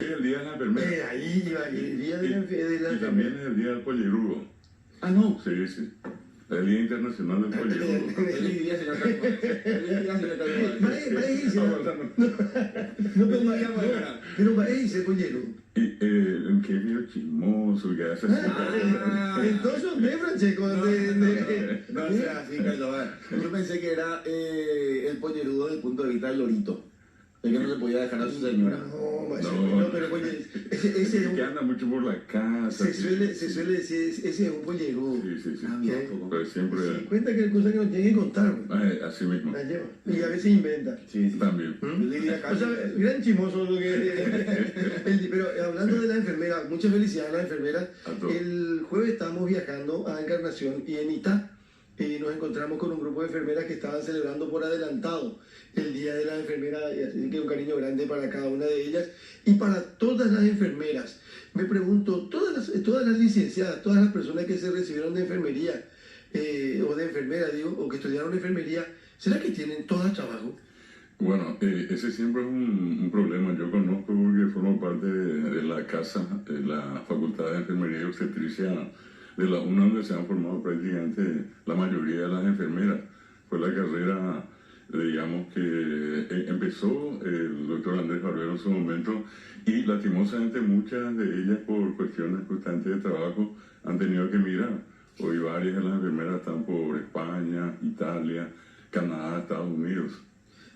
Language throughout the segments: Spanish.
es el día de la enfermera. Ahí iba, el día de la enfermera. Y también es el día del pollerudo. Ah, no. Sí, sí. El Día Internacional del Pollerudo. Feliz día, señor Calvo. Feliz día, señor Calvo. Pero para ahí se pollero. Y que es medio chismoso, que hace así. Entonces, ve, Francesco, No, o sea, sí, Carlos. Yo pensé que era el pollerudo desde el punto de vista del lorito. El que no le podía dejar a su señora. No, pero oye, ese es que anda mucho por la casa. se suele decir, ese es un pollero. Sí. Ah, mira, poco. Pero siempre. Se cuenta que hay cosas que no tiene que contar. Así mismo. La lleva. Y a veces inventa. Sí. También. O sea, gran chimoso lo que pero hablando de la enfermera, mucha felicidad a la enfermera. El jueves estábamos viajando a Encarnación y en Itá nos encontramos con un grupo de enfermeras que estaban celebrando por adelantado el Día de la Enfermera, y así que un cariño grande para cada una de ellas y para todas las enfermeras. Me pregunto, todas las licenciadas, todas las personas que se recibieron de enfermería o de enfermera, digo, o que estudiaron enfermería, ¿será que tienen todas trabajo? Bueno, ese siempre es un problema. Yo conozco porque formo parte de la casa, de la Facultad de Enfermería y Obstetricia de la UNA, donde se han formado prácticamente la mayoría de las enfermeras. Fue la carrera, digamos, que empezó el doctor Andrés Barbero en su momento y lastimosamente muchas de ellas por cuestiones justamente de trabajo han tenido que emigrar. Hoy varias de las enfermeras están por España, Italia, Canadá, Estados Unidos.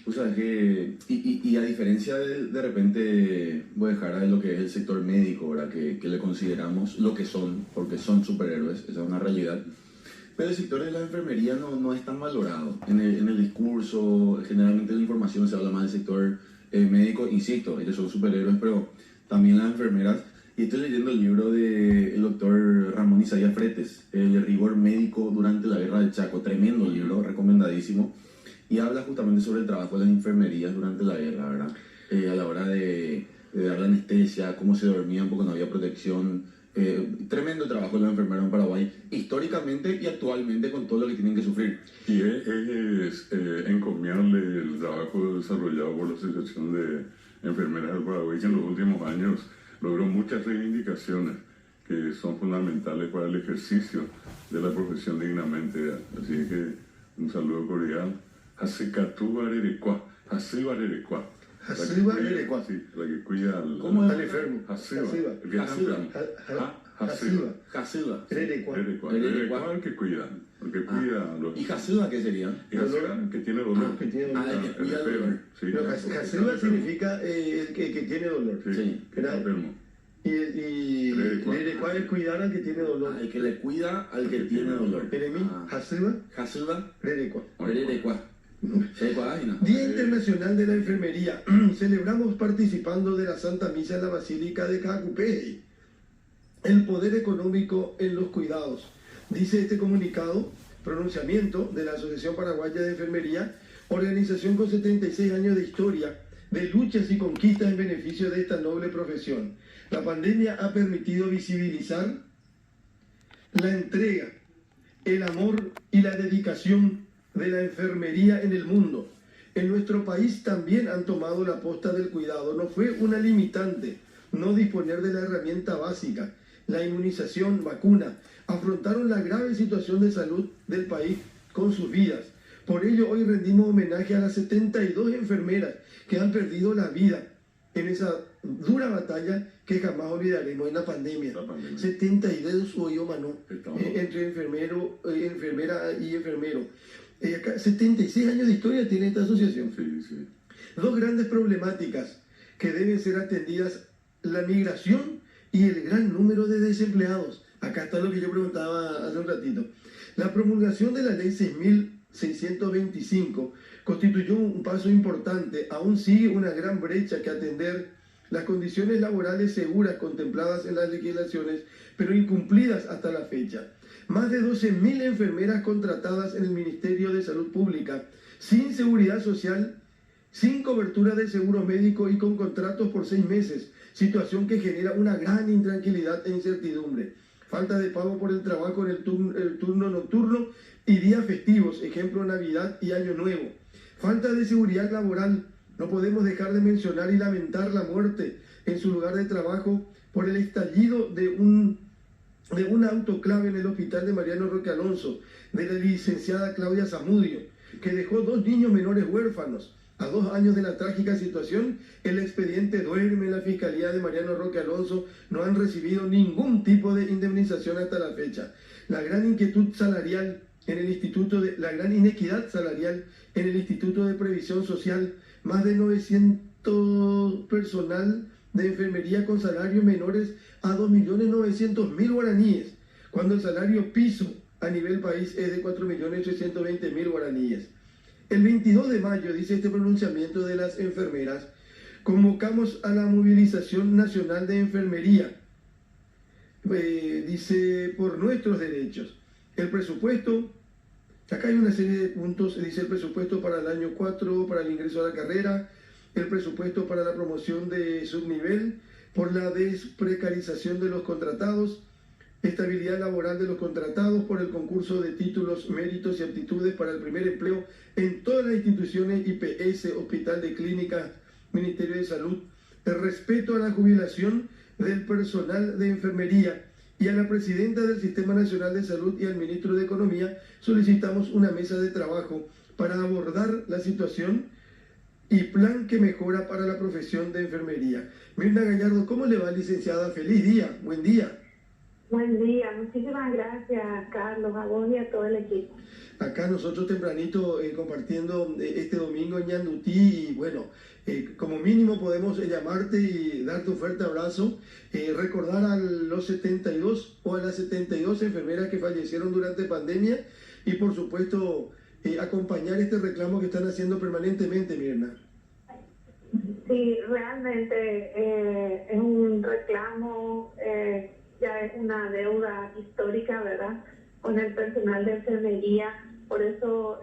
O sea, que, y a diferencia de repente, voy a dejar de lo que es el sector médico, ¿verdad? Que le consideramos lo que son, porque son superhéroes, esa es una realidad. Pero el sector de la enfermería no es tan valorado. En el discurso, generalmente en la información se habla más del sector médico, insisto, ellos son superhéroes, pero también las enfermeras. Y estoy leyendo el libro del doctor Ramón Isaías Fretes, El rigor médico durante la guerra del Chaco, tremendo libro, recomendadísimo. Y habla justamente sobre el trabajo de las enfermerías durante la guerra, ¿verdad? A la hora de dar la anestesia, cómo se dormían porque no había protección. Tremendo trabajo de los enfermeros en Paraguay, históricamente y actualmente con todo lo que tienen que sufrir. Y es encomiable el trabajo desarrollado por la Asociación de Enfermeras del Paraguay, que en los últimos años logró muchas reivindicaciones que son fundamentales para el ejercicio de la profesión dignamente. Así que un saludo cordial. Hasecatú Arerecua, Haseba Arerecua. Haseba Arerecua. Sí, la que cuida al enfermo. Haseba. Haseba. Arerecua, el que cuida. El que cuida los... ¿Y Haseba qué sería? Que tiene dolor. Que tiene dolor. El que cuida el dolor. Sí, Haseba significa el que tiene dolor. Sí, enfermo. Y Arerecua es cuidar al que tiene dolor. El que le cuida al que tiene dolor. Eremí, Haseba, Arerecua. Día Internacional de la Enfermería. Celebramos participando de la Santa Misa en la Basílica de Cacupey. El poder económico en los cuidados. Dice este comunicado, pronunciamiento de la Asociación Paraguaya de Enfermería, organización con 76 años de historia, de luchas y conquistas en beneficio de esta noble profesión. La pandemia ha permitido visibilizar la entrega, el amor y la dedicación de la enfermería en el mundo. En nuestro país también han tomado la posta del cuidado. No fue una limitante no disponer de la herramienta básica, la inmunización, vacuna. Afrontaron la grave situación de salud del país con sus vidas. Por ello hoy rendimos homenaje a las 72 enfermeras que han perdido la vida en esa dura batalla que jamás olvidaremos en la pandemia. 72 hoy, mano, entre enfermera y enfermero. 76 años de historia tiene esta asociación. Sí. Dos grandes problemáticas que deben ser atendidas: la migración y el gran número de desempleados. Acá está lo que yo preguntaba hace un ratito. La promulgación de la ley 6.625 constituyó un paso importante. Aún sigue una gran brecha que atender. Las condiciones laborales seguras contempladas en las legislaciones, pero incumplidas hasta la fecha. Más de 12.000 enfermeras contratadas en el Ministerio de Salud Pública, sin seguridad social, sin cobertura de seguro médico y con contratos por 6 meses, situación que genera una gran intranquilidad e incertidumbre. Falta de pago por el trabajo en el turno nocturno y días festivos, ejemplo Navidad y Año Nuevo. Falta de seguridad laboral. No podemos dejar de mencionar y lamentar la muerte en su lugar de trabajo por el estallido de una autoclave en el hospital de Mariano Roque Alonso, de la licenciada Claudia Zamudio, que dejó 2 niños menores huérfanos. A 2 años de la trágica situación, el expediente duerme en la Fiscalía de Mariano Roque Alonso. No han recibido ningún tipo de indemnización hasta la fecha. La gran inequidad salarial en el Instituto de Previsión Social, más de 900 personal de enfermería con salarios menores a 2.900.000 guaraníes, cuando el salario piso a nivel país es de 4.820.000 guaraníes. El 22 de mayo, dice este pronunciamiento de las enfermeras, convocamos a la movilización nacional de enfermería, dice, por nuestros derechos. El presupuesto, acá hay una serie de puntos, dice el presupuesto para el año 4, para el ingreso a la carrera, el presupuesto para la promoción de subnivel, por la desprecarización de los contratados, estabilidad laboral de los contratados, por el concurso de títulos, méritos y aptitudes para el primer empleo en todas las instituciones IPS, Hospital de Clínicas, Ministerio de Salud, el respeto a la jubilación del personal de enfermería, y a la presidenta del Sistema Nacional de Salud y al ministro de Economía solicitamos una mesa de trabajo para abordar la situación y plan que mejora para la profesión de enfermería. Mirna Gallardo, ¿cómo le va, licenciada? Feliz día, buen día. Buen día, muchísimas gracias, Carlos, a vos y a todo el equipo. Acá nosotros tempranito compartiendo este domingo en Ñandutí, y bueno, como mínimo podemos llamarte y darte un fuerte abrazo, recordar a los 72 o a las 72 enfermeras que fallecieron durante pandemia y por supuesto acompañar este reclamo que están haciendo permanentemente, Mirna. Sí, realmente es un reclamo, ya es una deuda histórica, ¿verdad?, con el personal de enfermería. Por eso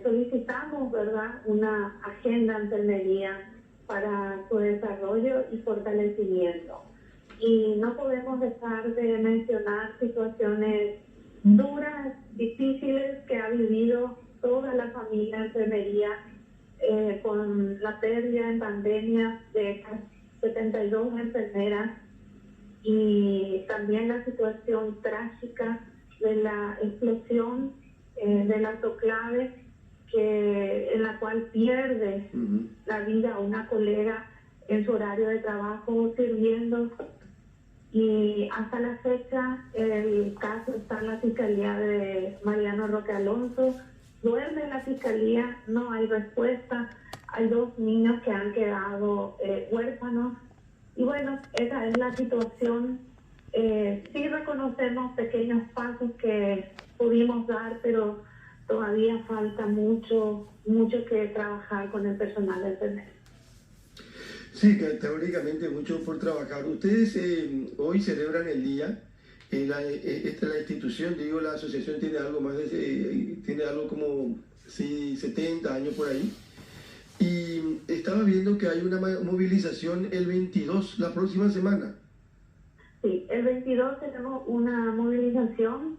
solicitamos, ¿verdad?, una agenda de enfermería para su desarrollo y fortalecimiento. Y no podemos dejar de mencionar situaciones duras, difíciles que ha vivido toda la familia de enfermería con la pérdida en pandemia de estas 72 enfermeras, y también la situación trágica de la explosión del autoclave en la cual pierde la vida una colega en su horario de trabajo sirviendo, y hasta la fecha el caso está en la Fiscalía de Mariano Roque Alonso, duerme en la Fiscalía, no hay respuesta, hay 2 niños que han quedado huérfanos. Y bueno, esa es la situación. Sí reconocemos pequeños pasos que pudimos dar, pero todavía falta mucho que trabajar con el personal de enfermería. Sí, que teóricamente mucho por trabajar. Ustedes hoy celebran el día. La institución, digo, la asociación tiene algo más tiene algo como 70 años por ahí. Y estaba viendo que hay una movilización el 22, la próxima semana. Sí, el 22 tenemos una movilización,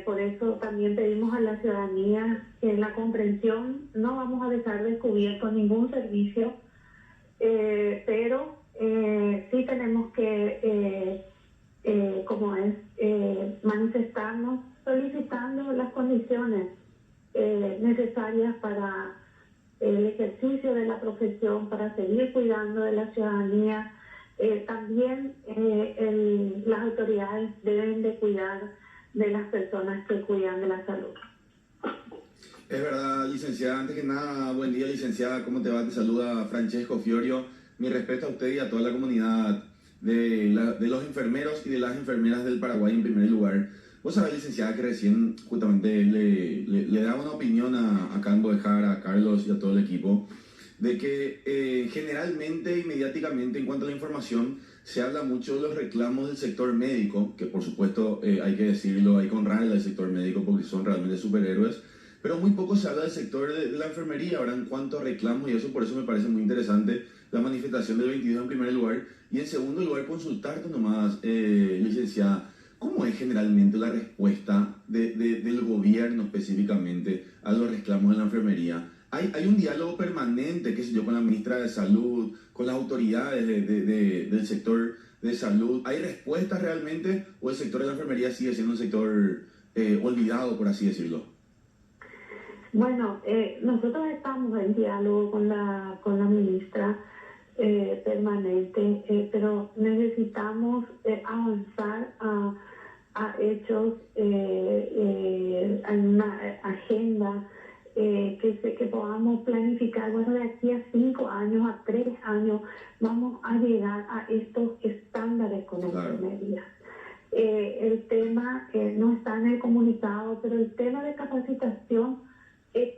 por eso también pedimos a la ciudadanía que la comprensión, no vamos a dejar descubierto ningún servicio, pero sí tenemos que, manifestarnos solicitando las condiciones necesarias para el ejercicio de la profesión, para seguir cuidando de la ciudadanía. También las autoridades deben de cuidar de las personas que cuidan de la salud. Es verdad, licenciada. Antes que nada, buen día, licenciada. ¿Cómo te va? Te saluda Francesco Fiorio. Mi respeto a usted y a toda la comunidad de los enfermeros y de las enfermeras del Paraguay en primer lugar. Vos sabés, licenciada, que recién justamente le daba una opinión a Cambo de Jara, a Carlos y a todo el equipo, de que generalmente y mediáticamente en cuanto a la información se habla mucho de los reclamos del sector médico, que por supuesto hay que decirlo, hay que honrar al sector médico porque son realmente superhéroes, pero muy poco se habla del sector de la enfermería ahora en cuanto a reclamos, y eso por eso me parece muy interesante la manifestación del 22 en primer lugar, y en segundo lugar consultarte nomás, licenciada, ¿cómo es generalmente la respuesta del gobierno específicamente a los reclamos de la enfermería? Hay un diálogo permanente, qué sé yo, con la ministra de Salud, con las autoridades del sector de salud. ¿Hay respuestas realmente o el sector de la enfermería sigue siendo un sector olvidado, por así decirlo? Bueno, nosotros estamos en diálogo con la ministra permanente, pero necesitamos avanzar a hechos, a una agenda que podamos planificar. Bueno, de aquí a 5 años, a 3 años, vamos a llegar a estos estándares con la enfermería. El tema no está en el comunicado, pero el tema de capacitación,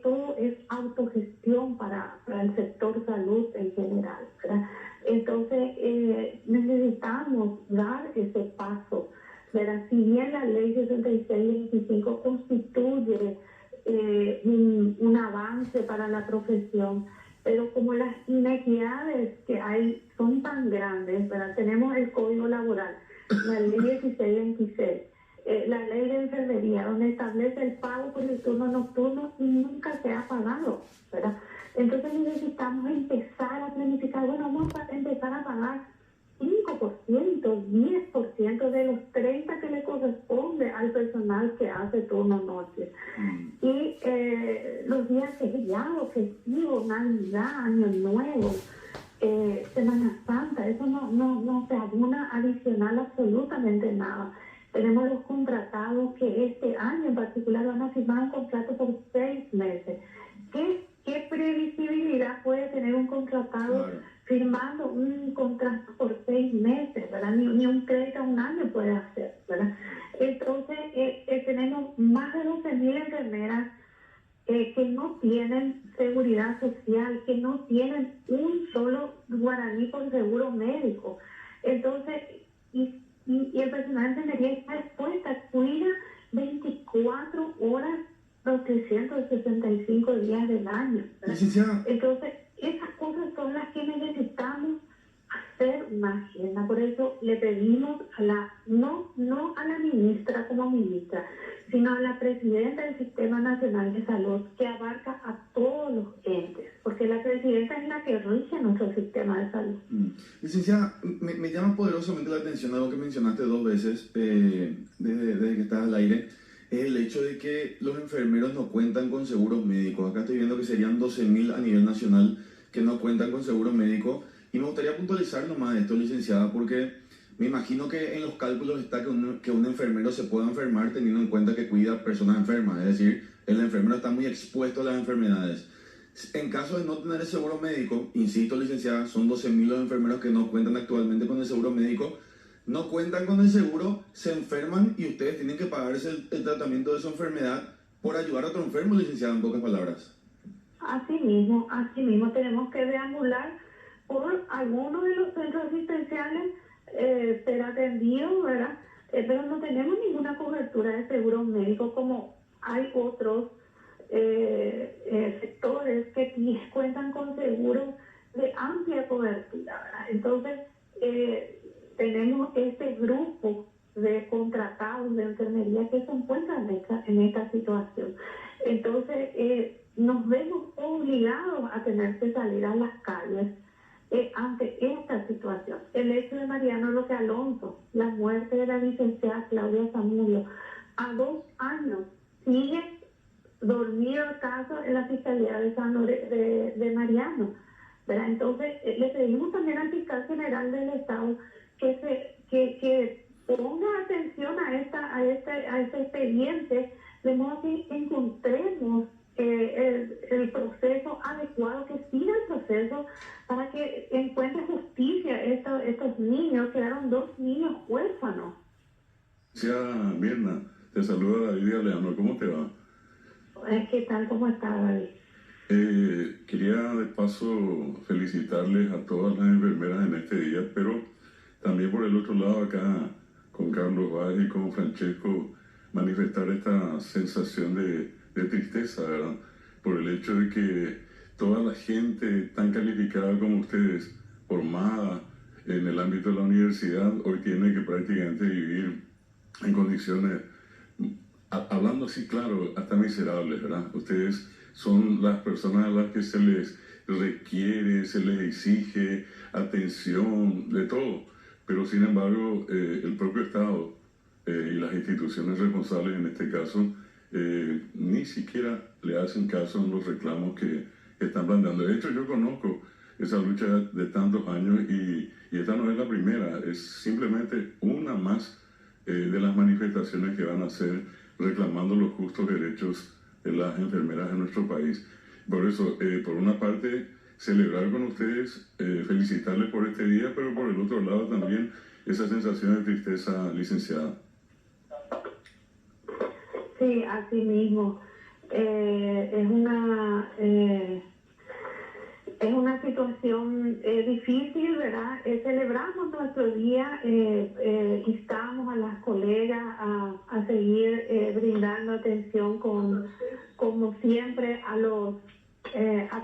todo es autogestión para el sector salud en general, ¿verdad? Entonces, necesitamos dar ese paso, ¿verdad? Si bien la ley 6625 constituye un avance para la profesión, pero como las inequidades que hay son tan grandes, ¿verdad? Tenemos el Código Laboral, la ley 1626, la ley de enfermería, donde establece el pago por el turno nocturno y nunca se ha pagado, ¿verdad? Entonces necesitamos empezar a planificar. Bueno, vamos a empezar a pagar 5%, 10% de los 30% que le corresponde al personal que hace turno noche. Y los días feriados, festivos, Navidad, Año Nuevo, Semana Santa, eso no se abona adicional absolutamente nada. Tenemos los contratados que este año en particular van a firmar un contrato por 6 meses. ¿Qué previsibilidad puede tener un contratado firmando un contrato por 6 meses, ¿verdad? Ni un crédito a un año puede hacer, ¿verdad? Entonces, tenemos más de 12.000 enfermeras que no tienen seguridad social, que no tienen un solo guaraní por seguro médico. Entonces, y el personal de enfermería está expuesta, cuida 24 horas los 365 días del año, ¿verdad? Entonces, esas cosas son las que necesitamos hacer una agenda. Por eso le pedimos no a la ministra como ministra, sino a la presidenta del Sistema Nacional de Salud, que abarca a todos los entes, porque la presidenta es la que rige nuestro sistema de salud. Licenciada, me llama poderosamente la atención algo que mencionaste 2 veces desde que estás al aire, es el hecho de que los enfermeros no cuentan con seguros médicos. Acá estoy viendo que serían 12.000 a nivel nacional que no cuentan con seguro médico. Y me gustaría puntualizar nomás esto, licenciada, porque me imagino que en los cálculos está que un enfermero se pueda enfermar teniendo en cuenta que cuida personas enfermas. Es decir, el enfermero está muy expuesto a las enfermedades. En caso de no tener el seguro médico, insisto, licenciada, son 12.000 los enfermeros que no cuentan actualmente con el seguro médico. No cuentan con el seguro, se enferman y ustedes tienen que pagarse el tratamiento de su enfermedad por ayudar a otro enfermo, licenciada, en pocas palabras. Así mismo tenemos que deambular por algunos de los centros asistenciales, ser atendidos, ¿verdad? Pero no tenemos ninguna cobertura de seguro médico como hay otros sectores que cuentan con seguros de amplia cobertura, ¿verdad? Entonces, tenemos este grupo de contratados de enfermería que se encuentran en esta situación. Entonces, nos vemos obligados a tener que salir a las calles ante esta situación. El hecho de Mariano Roque Alonso, la muerte de la licenciada Claudia Zamudio, a 2 años sigue dormido el caso en la Fiscalía de Mariano, ¿verdad? Entonces, le pedimos también al fiscal general del Estado que ponga atención a este expediente, de modo que encontremos el proceso adecuado, que siga el proceso para que encuentre justicia estos niños. Quedaron 2 niños huérfanos. Mirna, te saluda David Aleano, ¿cómo te va? ¿Qué tal? ¿Cómo está, David? Quería de paso felicitarles a todas las enfermeras en este día, pero también por el otro lado acá con Carlos Valls y con Francesco manifestar esta sensación de tristeza, ¿verdad? Por el hecho de que toda la gente tan calificada como ustedes, formada en el ámbito de la universidad, hoy tiene que prácticamente vivir en condiciones, hablando así claro, hasta miserables, ¿verdad? Ustedes son las personas a las que se les requiere, se les exige atención, de todo. Pero sin embargo, el propio Estado y las instituciones responsables en este caso ni siquiera le hacen caso en los reclamos que están planteando. De hecho, yo conozco esa lucha de tantos años y esta no es la primera, es simplemente una más de las manifestaciones que van a hacer reclamando los justos derechos de las enfermeras en nuestro país. Por eso, por una parte, celebrar con ustedes, felicitarles por este día, pero por el otro lado también esa sensación de tristeza, licenciada. Sí, así mismo. Es una situación difícil, ¿verdad? Celebramos nuestro día, instamos a las colegas a seguir brindando atención como siempre a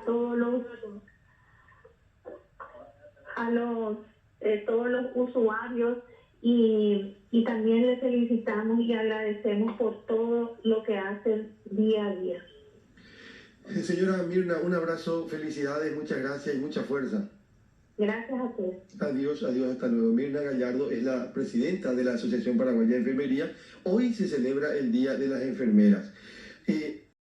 todos los usuarios y también les felicitamos y agradecemos por todo lo que hacen día a día. Señora Mirna, un abrazo, felicidades, muchas gracias y mucha fuerza. Gracias a todos. Adiós, adiós, hasta luego. Mirna Gallardo es la presidenta de la Asociación Paraguaya de Enfermería. Hoy se celebra el Día de las Enfermeras.